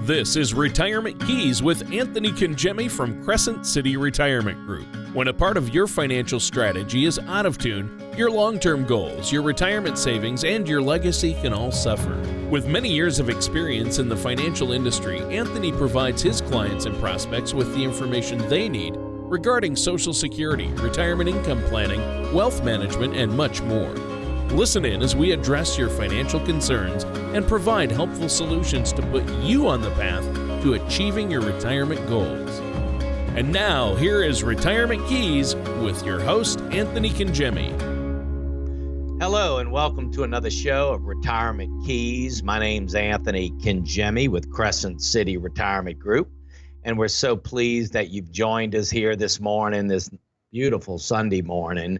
This is Retirement Keys with Anthony Congemi from Crescent City Retirement Group. When a part of your financial strategy is out of tune, your long-term goals, your retirement savings, and your legacy can all suffer. With many years of experience in the financial industry, Anthony provides his clients and prospects with the information they need regarding Social Security, retirement income planning, wealth management, and much more. Listen in as we address your financial concerns and provide helpful solutions to put you on the path to achieving your retirement goals. And now, here is Retirement Keys with your host, Anthony Congemi. Hello, and welcome to another show of Retirement Keys. My name's Anthony Congemi with Crescent City Retirement Group, and we're so pleased that you've joined us here this morning, this beautiful Sunday morning.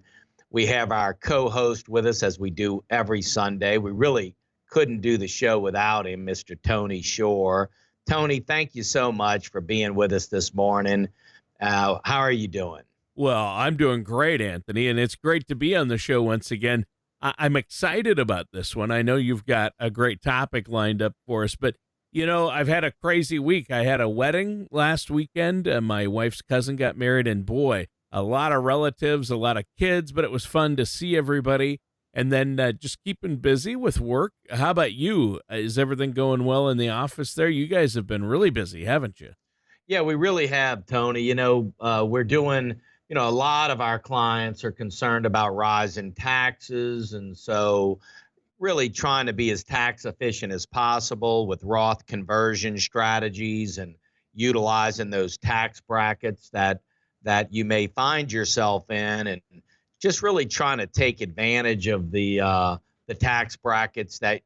We have our co-host with us as we do every Sunday. We really couldn't do the show without him, Mr. Tony Shore. Tony, thank you so much for being with us this morning. How are you doing? Well, I'm doing great, Anthony, and it's great to be on the show once again. I'm excited about this one. I know you've got a great topic lined up for us, but you know, I've had a crazy week. I had a wedding last weekend. My wife's cousin got married, and boy, a lot of relatives, a lot of kids, but it was fun to see everybody. And then just keeping busy with work. How about you? Is everything going well in the office there? You guys have been really busy, haven't you? Yeah, we really have, Tony. We're doing, a lot of our clients are concerned about rising taxes. And so really trying to be as tax efficient as possible with Roth conversion strategies and utilizing those tax brackets that you may find yourself in, and just really trying to take advantage of the tax brackets that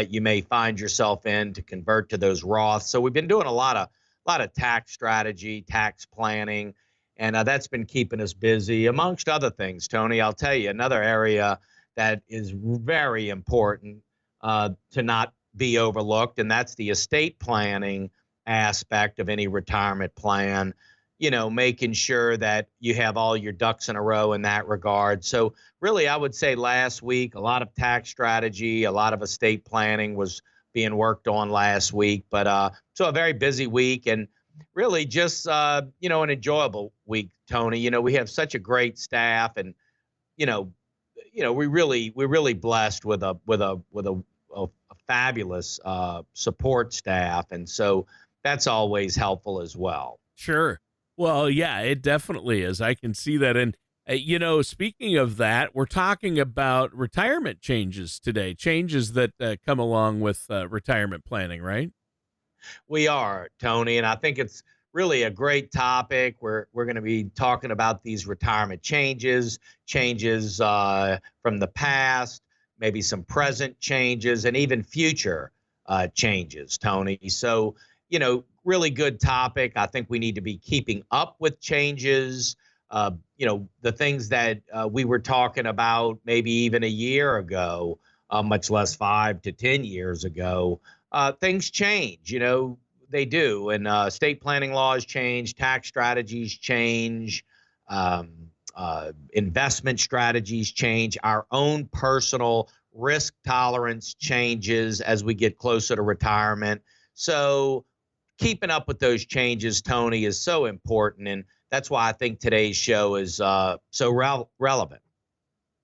you may find yourself in to convert to those Roths. So we've been doing a lot of tax strategy, tax planning, and that's been keeping us busy, amongst other things. Tony, I'll tell you another area that is very important to not be overlooked, and that's the estate planning aspect of any retirement plan. Making sure that you have all your ducks in a row in that regard. So really, I would say last week, a lot of tax strategy, a lot of estate planning was being worked on last week. But so a very busy week, and really just, an enjoyable week, Tony. We have such a great staff, and, we're really blessed with a fabulous support staff. And so that's always helpful as well. Sure. Well, yeah, it definitely is. I can see that. And, speaking of that, we're talking about retirement changes today, changes that come along with retirement planning, right? We are, Tony, and I think it's really a great topic. We're going to be talking about these retirement changes from the past, maybe some present changes, and even future changes, Tony. So, really good topic. I think we need to be keeping up with changes. The things that we were talking about maybe even a year ago, much less 5 to 10 years ago, things change, they do. And estate planning laws change, tax strategies change, investment strategies change, our own personal risk tolerance changes as we get closer to retirement. So keeping up with those changes, Tony, is so important, and that's why I think today's show is so relevant.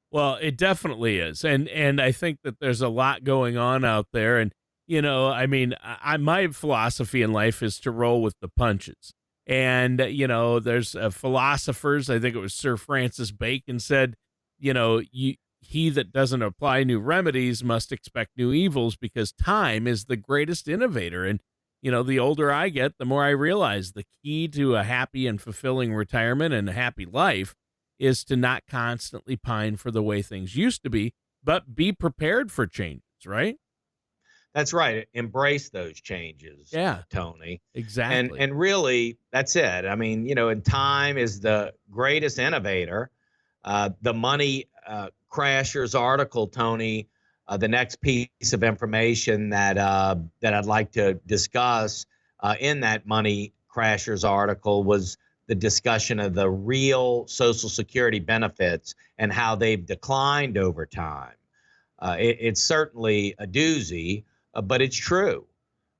Well, it definitely is, and I think that there's a lot going on out there, and my philosophy in life is to roll with the punches, and there's philosophers. I think it was Sir Francis Bacon said, he that doesn't apply new remedies must expect new evils, because time is the greatest innovator. And the older I get, the more I realize the key to a happy and fulfilling retirement and a happy life is to not constantly pine for the way things used to be, but be prepared for changes, right? That's right. Embrace those changes, yeah, Tony. Exactly. And really, that's it. I mean, and time is the greatest innovator. The Money Crashers article, Tony, the next piece of information that I'd like to discuss in that Money Crashers article was the discussion of the real Social Security benefits and how they've declined over time. It's certainly a doozy, but it's true.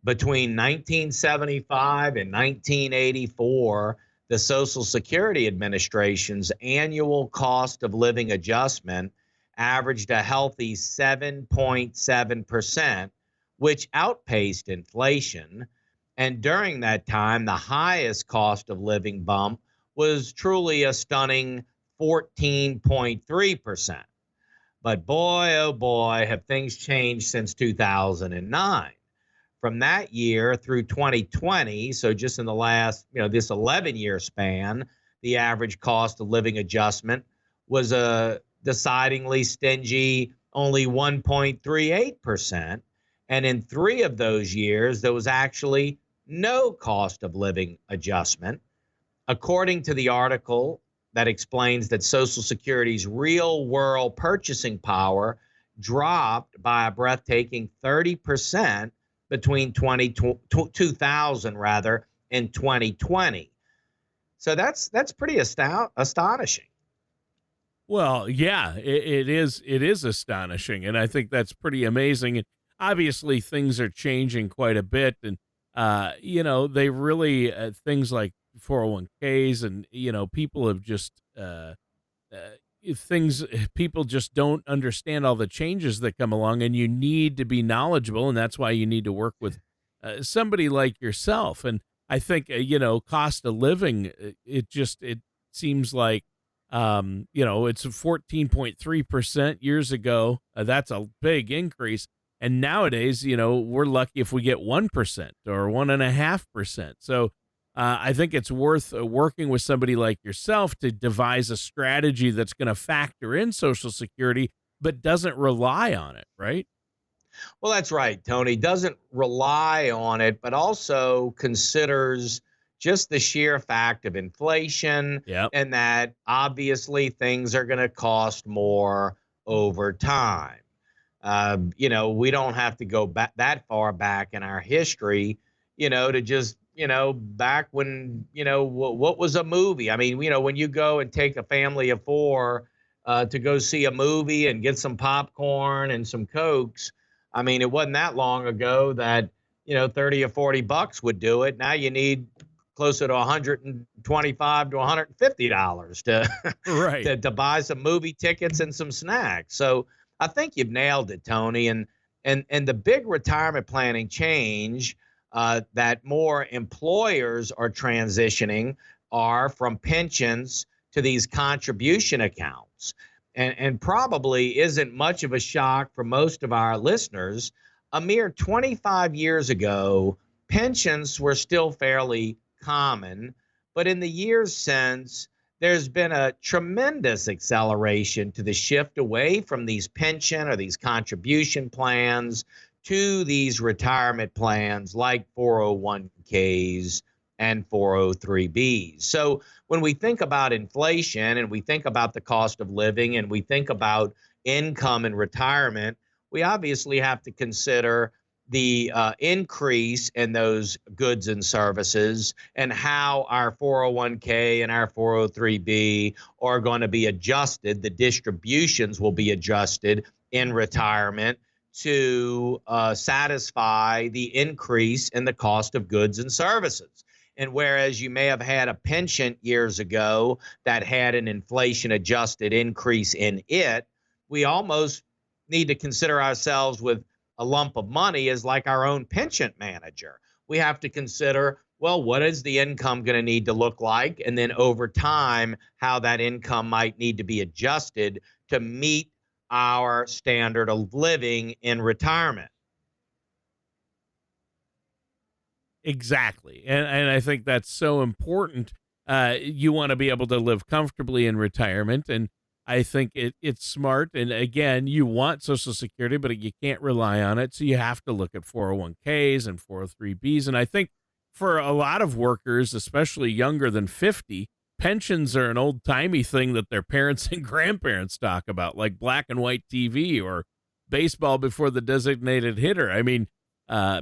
Between 1975 and 1984, the Social Security Administration's annual cost of living adjustment averaged a healthy 7.7%, which outpaced inflation. And during that time, the highest cost of living bump was truly a stunning 14.3%. But boy, oh boy, have things changed since 2009. From that year through 2020, so just in the last, this 11-year span, the average cost of living adjustment was a decidingly stingy only 1.38%. And in 3 of those years, there was actually no cost of living adjustment. According to the article that explains that Social Security's real world purchasing power dropped by a breathtaking 30% between 2000 and 2020. So that's pretty astonishing. Well, yeah, it is. It is astonishing, and I think that's pretty amazing. And obviously, things are changing quite a bit, and they really things like 401ks, and people have just people just don't understand all the changes that come along, and you need to be knowledgeable, and that's why you need to work with somebody like yourself. And I think cost of living, it seems like it's 14.3% years ago. That's a big increase. And nowadays, we're lucky if we get 1% or 1.5%. So I think it's worth working with somebody like yourself to devise a strategy that's going to factor in Social Security, but doesn't rely on it, right? Well, that's right, Tony. Doesn't rely on it, but also considers just the sheer fact of inflation. Yep. And that obviously things are going to cost more over time. We don't have to go back that far back in our history, to just back when, what was a movie? I mean, when you go and take a family of 4 to go see a movie and get some popcorn and some Cokes, I mean, it wasn't that long ago that, 30 or 40 bucks would do it. Now you need closer to $125 to $150 to, right. to buy some movie tickets and some snacks. So I think you've nailed it, Tony. And the big retirement planning change that more employers are transitioning are from pensions to these contribution accounts. And probably isn't much of a shock for most of our listeners. A mere 25 years ago, pensions were still fairly common, but in the years since, there's been a tremendous acceleration to the shift away from these pension or these contribution plans to these retirement plans like 401ks and 403bs. So when we think about inflation and we think about the cost of living and we think about income and retirement, we obviously have to consider the increase in those goods and services and how our 401k and our 403b are going to be adjusted. The distributions will be adjusted in retirement to satisfy the increase in the cost of goods and services. And whereas you may have had a pension years ago that had an inflation adjusted increase in it, we almost need to consider ourselves with a lump of money as like our own pension manager. We have to consider, well, what is the income going to need to look like? And then over time, how that income might need to be adjusted to meet our standard of living in retirement. Exactly. And I think that's so important. You want to be able to live comfortably in retirement. And I think it's smart. And again, you want Social Security, but you can't rely on it. So you have to look at 401ks and 403bs. And I think for a lot of workers, especially younger than 50, pensions are an old-timey thing that their parents and grandparents talk about, like black and white TV or baseball before the designated hitter. I mean,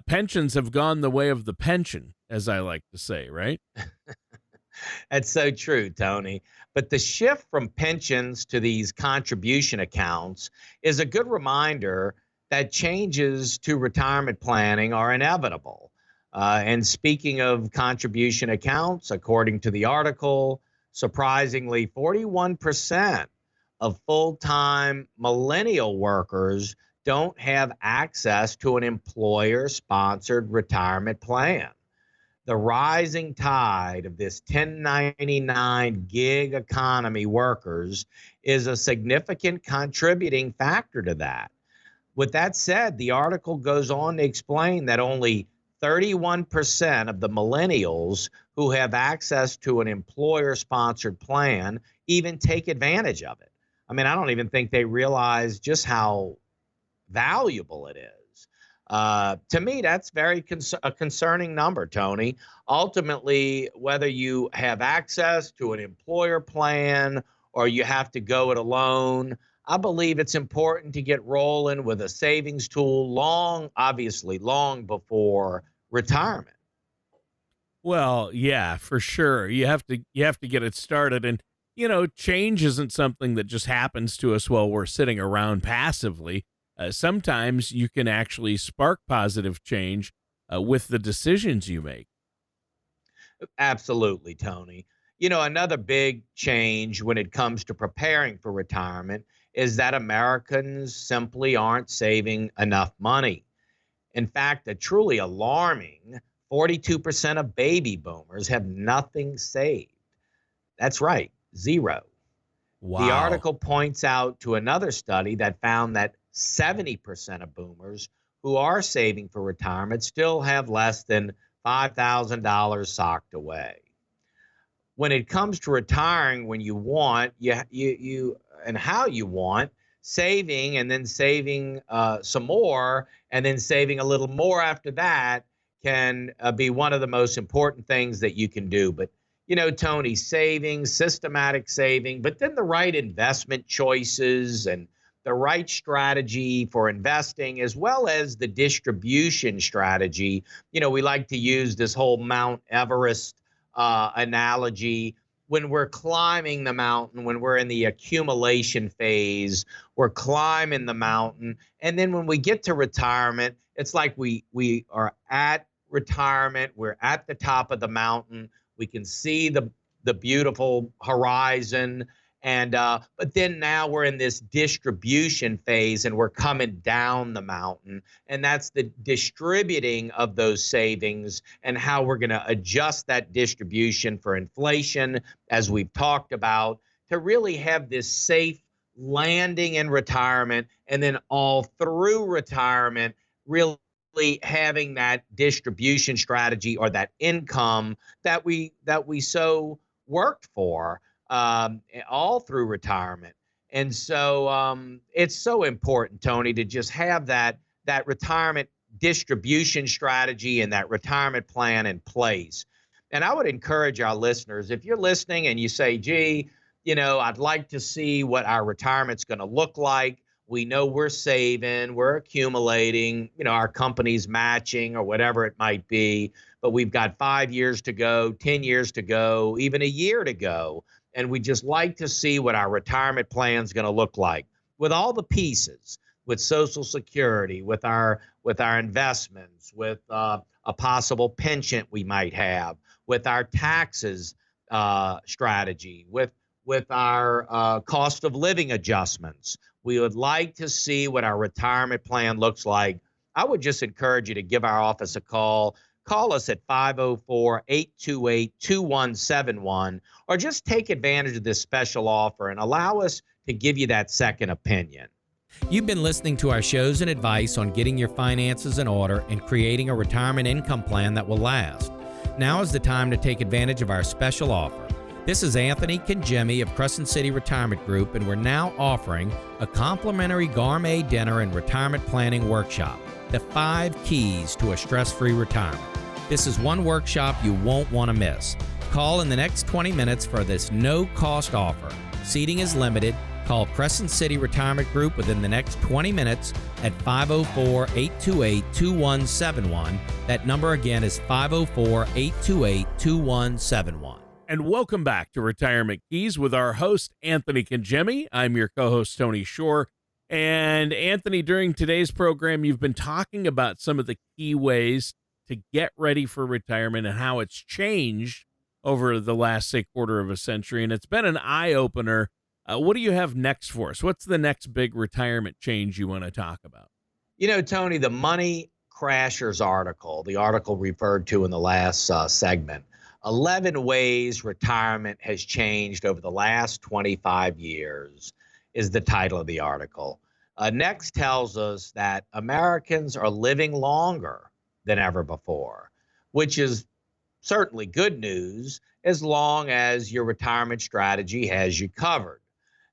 pensions have gone the way of the pension, as I like to say, right? That's so true, Tony. But the shift from pensions to these contribution accounts is a good reminder that changes to retirement planning are inevitable. And speaking of contribution accounts, according to the article, surprisingly, 41% of full-time millennial workers don't have access to an employer-sponsored retirement plan. The rising tide of this 1099 gig economy workers is a significant contributing factor to that. With that said, the article goes on to explain that only 31% of the millennials who have access to an employer-sponsored plan even take advantage of it. I mean, I don't even think they realize just how valuable it is. To me, that's a concerning number, Tony. Ultimately, whether you have access to an employer plan or you have to go it alone, I believe it's important to get rolling with a savings tool obviously long before retirement. Well, yeah, for sure. You have to get it started, and change isn't something that just happens to us while we're sitting around passively. Sometimes you can actually spark positive change with the decisions you make. Absolutely, Tony. Another big change when it comes to preparing for retirement is that Americans simply aren't saving enough money. In fact, a truly alarming 42% of baby boomers have nothing saved. That's right, zero. Wow. The article points out to another study that found that 70% of boomers who are saving for retirement still have less than $5,000 socked away. When it comes to retiring when you want, you and how you want, saving and then saving some more and then saving a little more after that can be one of the most important things that you can do. But Tony, saving, systematic saving, but then the right investment choices and the right strategy for investing, as well as the distribution strategy. We like to use this whole Mount Everest analogy. When we're climbing the mountain, when we're in the accumulation phase, we're climbing the mountain. And then when we get to retirement, it's like we are at retirement. We're at the top of the mountain. We can see the beautiful horizon. And but then now we're in this distribution phase and we're coming down the mountain. And that's the distributing of those savings and how we're going to adjust that distribution for inflation, as we've talked about, to really have this safe landing in retirement and then all through retirement, really having that distribution strategy or that income that we so worked for all through retirement. And so it's so important, Tony, to just have that retirement distribution strategy and that retirement plan in place. And I would encourage our listeners, if you're listening and you say, gee, I'd like to see what our retirement's going to look like. We know we're saving, we're accumulating, our company's matching or whatever it might be, but we've got 5 years to go, 10 years to go, even a year to go. And we just like to see what our retirement plan is going to look like with all the pieces, with Social Security, with our investments, with a possible pension we might have, with our taxes strategy, with our cost of living adjustments. We would like to see what our retirement plan looks like. I would just encourage you to give our office a call. Call us at 504-828-2171, or just take advantage of this special offer and allow us to give you that second opinion. You've been listening to our shows and advice on getting your finances in order and creating a retirement income plan that will last. Now is the time to take advantage of our special offer. This is Anthony Congemi of Crescent City Retirement Group, and we're now offering a complimentary gourmet dinner and retirement planning workshop, The 5 Keys to a Stress-Free Retirement. This is one workshop you won't want to miss. Call in the next 20 minutes for this no-cost offer. Seating is limited. Call Crescent City Retirement Group within the next 20 minutes at 504-828-2171. That number again is 504-828-2171. And welcome back to Retirement Keys with our host, Anthony Congemi. I'm your co-host, Tony Shore. And Anthony, during today's program, you've been talking about some of the key ways to get ready for retirement and how it's changed over the last, say, quarter of a century. And it's been an eye-opener. What do you have next for us? What's the next big retirement change you want to talk about? Tony, the Money Crashers article, the article referred to in the last segment, 11 ways retirement has changed over the last 25 years is the title of the article. Next tells us that Americans are living longer than ever before, which is certainly good news as long as your retirement strategy has you covered.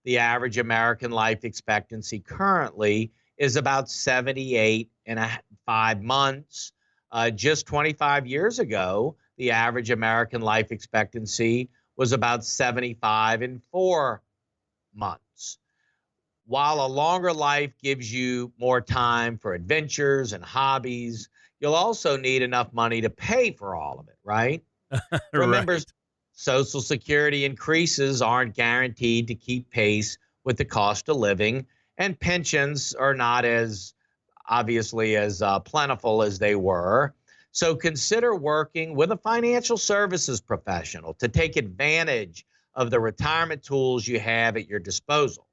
The average American life expectancy currently is about 78.5 months. Just 25 years ago, the average American life expectancy was about 75.4 months. While a longer life gives you more time for adventures and hobbies, you'll also need enough money to pay for all of it, right? Remember, Right. Social Security increases aren't guaranteed to keep pace with the cost of living, and pensions are not as obviously as plentiful as they were. So consider working with a financial services professional to take advantage of the retirement tools you have at your disposal.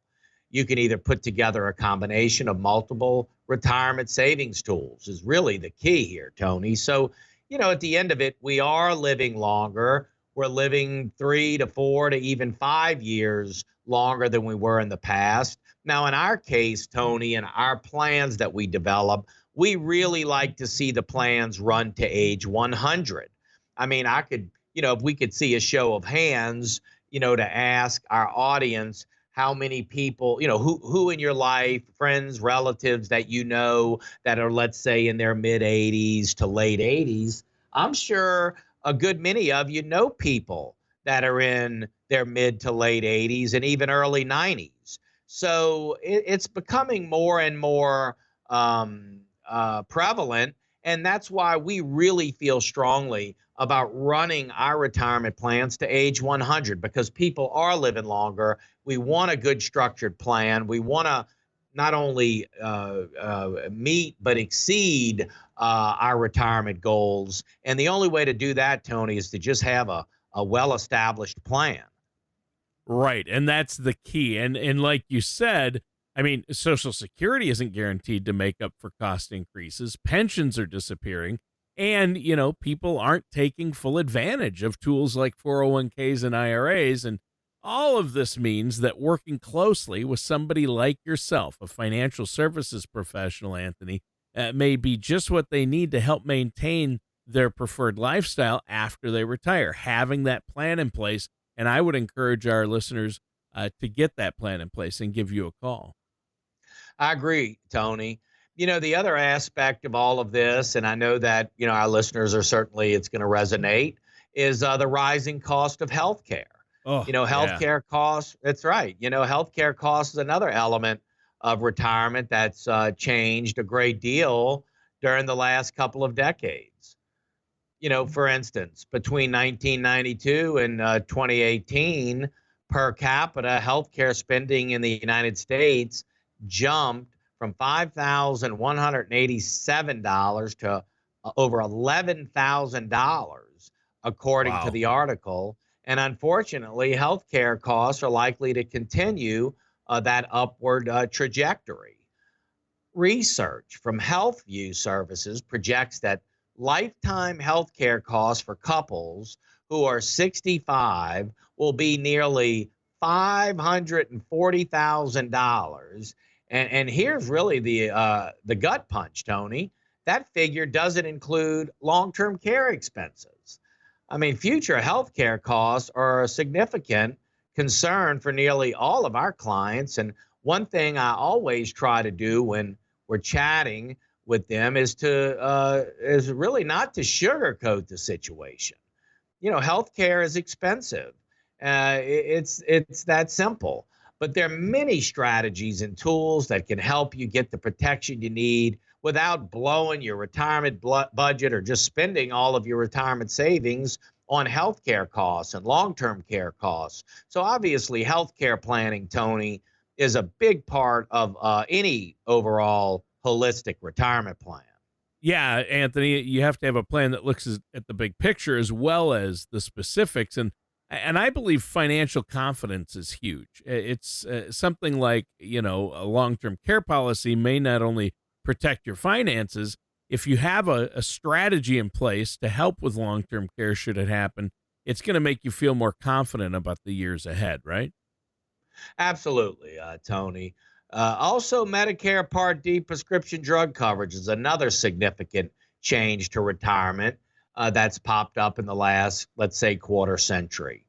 You can either put together a combination of multiple retirement savings tools is really the key here, Tony. So, at the end of it, we are living longer. We're living 3 to 4 to even 5 years longer than we were in the past. Now, in our case, Tony, and our plans that we develop, we really like to see the plans run to age 100. I mean, I could, if we could see a show of hands, to ask our audience how many people, who in your life, friends, relatives that that are, let's say, in their mid 80s to late 80s, I'm sure a good many of you know people that are in their mid to late 80s and even early 90s. So it's becoming more and more prevalent. And that's why we really feel strongly about running our retirement plans to age 100, because people are living longer. We want a good structured plan. We want to not only meet but exceed our retirement goals. And the only way to do that, Tony, is to just have a well-established plan. Right. And that's the key. And like you said, I mean, Social Security isn't guaranteed to make up for cost increases. Pensions are disappearing. And, people aren't taking full advantage of tools like 401ks and IRAs. And all of this means that working closely with somebody like yourself, a financial services professional, Anthony, may be just what they need to help maintain their preferred lifestyle after they retire, having that plan in place. And I would encourage our listeners to get that plan in place and give you a call. I agree, Tony. The other aspect of all of this, and I know that, our listeners are certainly, it's going to resonate, is the rising cost of healthcare. Oh, Healthcare costs, that's right. Healthcare costs is another element of retirement that's changed a great deal during the last couple of decades. For instance, between 1992 and 2018, per capita healthcare spending in the United States jumped from $5,187 to over $11,000, according to the article. And unfortunately, healthcare costs are likely to continue that upward trajectory. Research from HealthView Services projects that lifetime healthcare costs for couples who are 65 will be nearly $540,000. And here's really the gut punch, Tony. That figure doesn't include long-term care expenses. I mean, future healthcare costs are a significant concern for nearly all of our clients. And one thing I always try to do when we're chatting with them is really not to sugarcoat the situation. Healthcare is expensive. It's that simple. But there are many strategies and tools that can help you get the protection you need without blowing your retirement budget or just spending all of your retirement savings on healthcare costs and long-term care costs. So obviously, healthcare planning, Tony, is a big part of any overall holistic retirement plan. Yeah, Anthony, you have to have a plan that looks at the big picture as well as the specifics. And I believe financial confidence is huge. It's something like, a long-term care policy may not only protect your finances, if you have a strategy in place to help with long-term care should it happen, it's going to make you feel more confident about the years ahead, right? Absolutely, Tony. Also, Medicare Part D prescription drug coverage is another significant change to retirement that's popped up in the last, let's say, quarter century.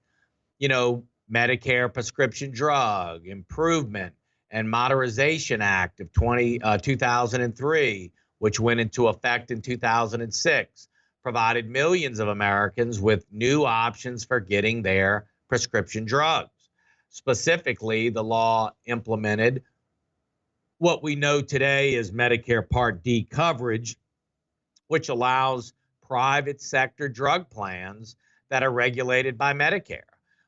Medicare Prescription Drug Improvement and Modernization Act of 2003, which went into effect in 2006, provided millions of Americans with new options for getting their prescription drugs. Specifically, the law implemented what we know today as Medicare Part D coverage, which allows private sector drug plans that are regulated by Medicare.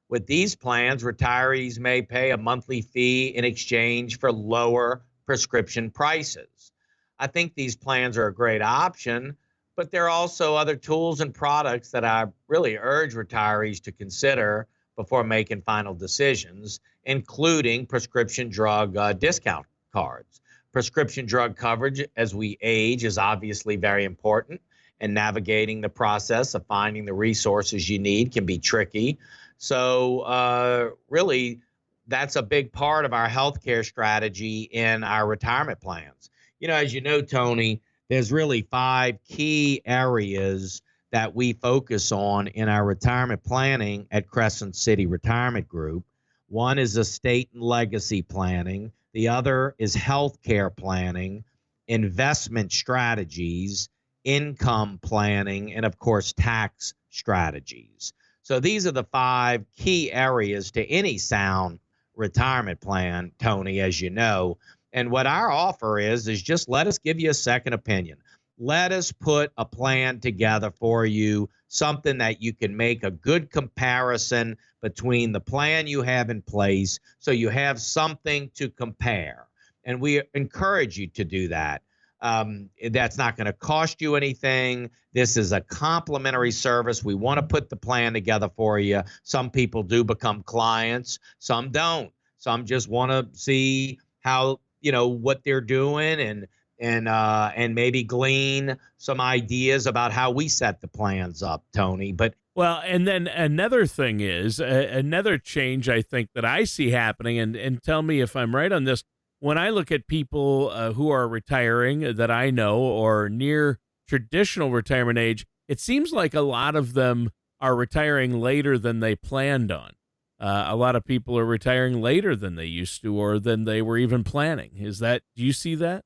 With these plans, retirees may pay a monthly fee in exchange for lower prescription prices. I think these plans are a great option, but there are also other tools and products that I really urge retirees to consider before making final decisions, including prescription drug discount cards. Prescription drug coverage as we age is obviously very important, and navigating the process of finding the resources you need can be tricky. So really, that's a big part of our healthcare strategy in our retirement plans. As you know, Tony, there's really 5 key areas that we focus on in our retirement planning at Crescent City Retirement Group. One is estate and legacy planning. The other is healthcare planning, investment strategies, income planning, and of course, tax strategies. So these are the 5 key areas to any sound retirement plan, Tony, as you know. And what our offer is just let us give you a second opinion. Let us put a plan together for you, something that you can make a good comparison between the plan you have in place so you have something to compare. And we encourage you to do that. That's not going to cost you anything. This is a complimentary service. We want to put the plan together for you. Some people do become clients. Some don't. Some just want to see how, what they're doing and maybe glean some ideas about how we set the plans up, Tony. But and then another thing is another change I think that I see happening, and tell me if I'm right on this. When I look at people who are retiring that I know or near traditional retirement age, it seems like a lot of them are retiring later than they planned on. A lot of people are retiring later than they used to or than they were even planning. Do you see that?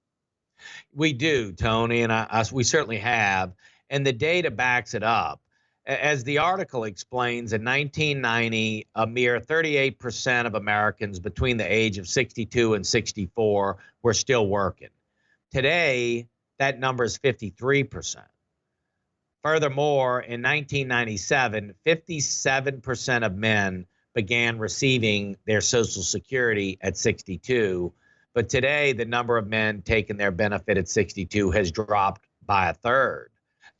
we do, Tony, and we certainly have. And the data backs it up. As the article explains, in 1990, a mere 38% of Americans between the age of 62 and 64 were still working. Today, that number is 53%. Furthermore, in 1997, 57% of men began receiving their Social Security at 62. But today, the number of men taking their benefit at 62 has dropped by a third.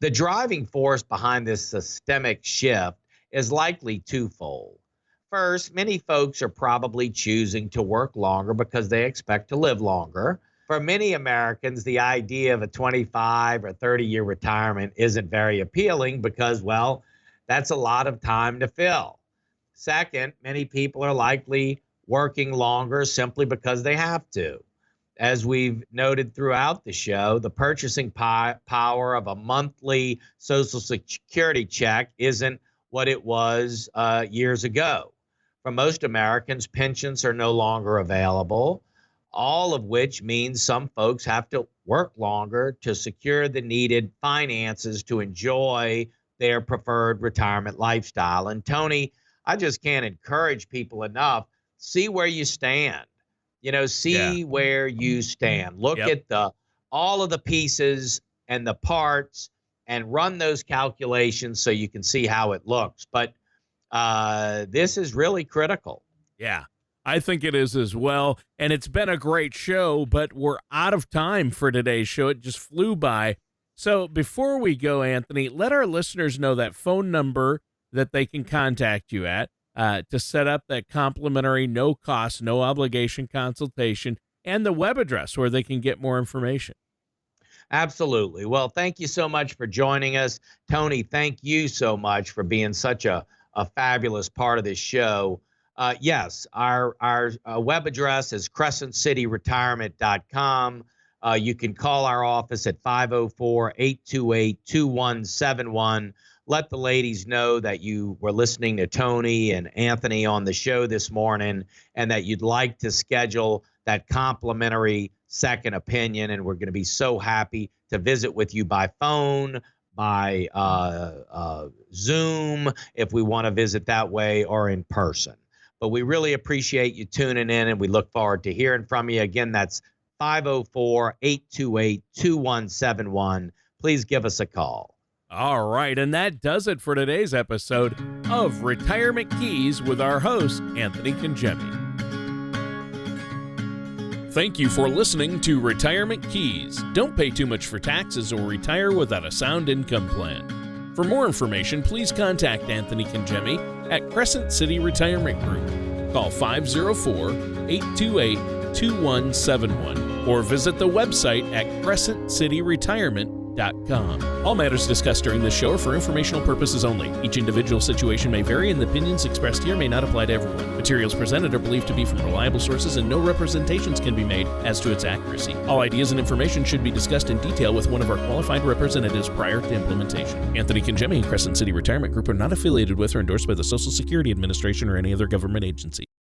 The driving force behind this systemic shift is likely twofold. First, many folks are probably choosing to work longer because they expect to live longer. For many Americans, the idea of a 25 or 30-year retirement isn't very appealing because, well, that's a lot of time to fill. Second, many people are likely working longer simply because they have to. As we've noted throughout the show, the purchasing power of a monthly Social Security check isn't what it was years ago. For most Americans, pensions are no longer available, all of which means some folks have to work longer to secure the needed finances to enjoy their preferred retirement lifestyle. And Tony, I just can't encourage people enough. See where you stand. See where you stand. Look at all of the pieces and the parts and run those calculations so you can see how it looks. But this is really critical. Yeah, I think it is as well. And it's been a great show, but we're out of time for today's show. It just flew by. So before we go, Anthony, let our listeners know that phone number that they can contact you at to set up that complimentary, no cost, no obligation consultation, and the web address where they can get more information. Absolutely. Well, thank you so much for joining us. Tony, thank you so much for being such a fabulous part of this show. Yes, our web address is crescentcityretirement.com. You can call our office at 504-828-2171. Let the ladies know that you were listening to Tony and Anthony on the show this morning and that you'd like to schedule that complimentary second opinion. And we're going to be so happy to visit with you by phone, by Zoom, if we want to visit that way, or in person. But we really appreciate you tuning in, and we look forward to hearing from you. Again, that's 504-828-2171. Please give us a call. All right, and that does it for today's episode of Retirement Keys with our host, Anthony Congemi. Thank you for listening to Retirement Keys. Don't pay too much for taxes or retire without a sound income plan. For more information, please contact Anthony Congemi at Crescent City Retirement Group. Call 504-828-2171 or visit the website at crescentcityretirement.com. All matters discussed during this show are for informational purposes only. Each individual situation may vary, and the opinions expressed here may not apply to everyone. Materials presented are believed to be from reliable sources, and no representations can be made as to its accuracy. All ideas and information should be discussed in detail with one of our qualified representatives prior to implementation. Anthony Congemi and Crescent City Retirement Group are not affiliated with or endorsed by the Social Security Administration or any other government agency.